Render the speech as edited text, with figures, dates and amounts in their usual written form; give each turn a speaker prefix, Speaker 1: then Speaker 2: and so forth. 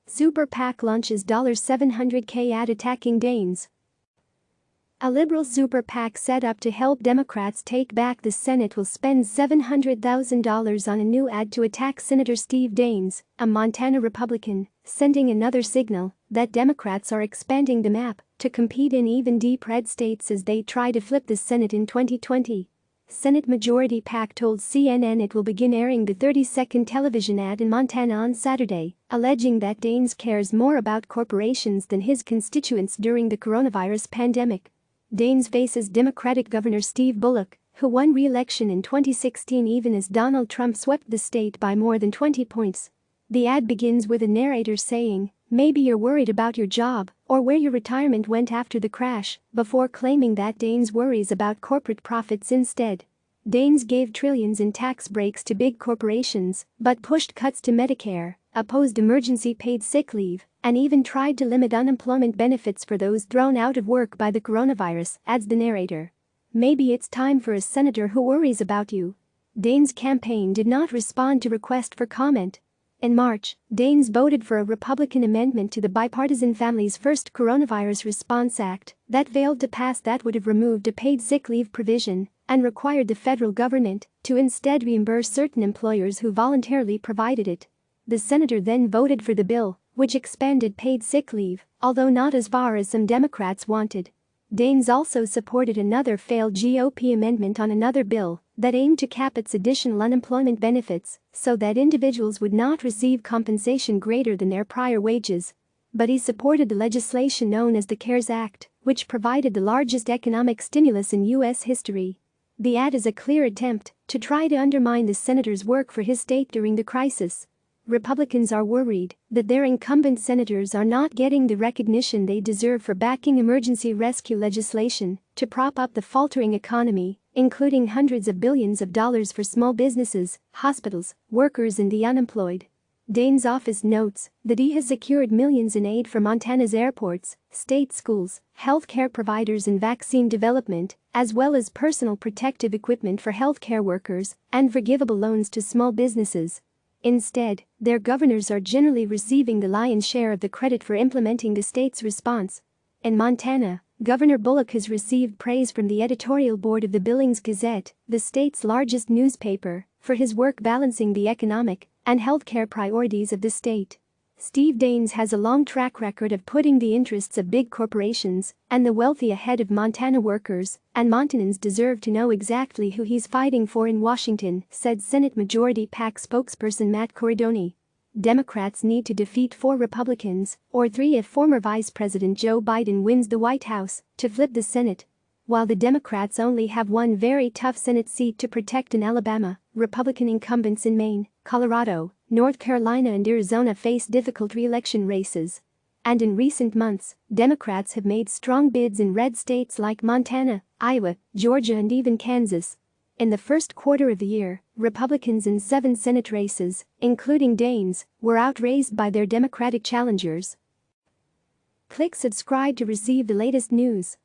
Speaker 1: Super PAC launches $700K ad attacking Daines. A liberal super PAC set up to help Democrats take back the Senate will spend $700,000 on a new ad to attack Senator Steve Daines, a Montana Republican, sending another signal that Democrats are expanding the map to compete in even deep red states as they try to flip the Senate in 2020. Senate Majority PAC told CNN it will begin airing the 30-second television ad in Montana on Saturday, alleging that Daines cares more about corporations than his constituents during the coronavirus pandemic. Daines faces Democratic Governor Steve Bullock, who won re-election in 2016 even as Donald Trump swept the state by more than 20 points. The ad begins with a narrator saying, "Maybe you're worried about your job or where your retirement went after the crash," before claiming that Daines worries about corporate profits instead. Daines gave trillions in tax breaks to big corporations but pushed cuts to Medicare, opposed emergency paid sick leave, and even tried to limit unemployment benefits for those thrown out of work by the coronavirus, adds the narrator. Maybe it's time for a senator who worries about you. Daines' campaign did not respond to request for comment. In March, Daines voted for a Republican amendment to the Bipartisan Families First Coronavirus Response Act that failed to pass that would have removed a paid sick leave provision and required the federal government to instead reimburse certain employers who voluntarily provided it. The senator then voted for the bill, which expanded paid sick leave, although not as far as some Democrats wanted. Daines also supported another failed GOP amendment on another bill that aimed to cap its additional unemployment benefits so that individuals would not receive compensation greater than their prior wages. But he supported the legislation known as the CARES Act, which provided the largest economic stimulus in U.S. history. The ad is a clear attempt to try to undermine the senator's work for his state during the crisis. Republicans are worried that their incumbent senators are not getting the recognition they deserve for backing emergency rescue legislation to prop up the faltering economy, including hundreds of billions of dollars for small businesses, hospitals, workers, and the unemployed. Daines' office notes that he has secured millions in aid for Montana's airports, state schools, healthcare providers, and vaccine development, as well as personal protective equipment for healthcare workers and forgivable loans to small businesses. Instead, their governors are generally receiving the lion's share of the credit for implementing the state's response. In Montana, Governor Bullock has received praise from the editorial board of the Billings Gazette, the state's largest newspaper, for his work balancing the economic and healthcare priorities of the state. Steve Daines has a long track record of putting the interests of big corporations and the wealthy ahead of Montana workers, and Montanans deserve to know exactly who he's fighting for in Washington, said Senate Majority PAC spokesperson Matt Corridoni. Democrats need to defeat 4 Republicans, or 3 if former Vice President Joe Biden wins the White House, to flip the Senate. While the Democrats only have one very tough Senate seat to protect in Alabama, Republican incumbents in Maine, Colorado, North Carolina, and Arizona face difficult re-election races. And in recent months, Democrats have made strong bids in red states like Montana, Iowa, Georgia, and even Kansas. In the first quarter of the year, Republicans in 7 Senate races, including Daines, were outraised by their Democratic challengers. Click subscribe to receive the latest news.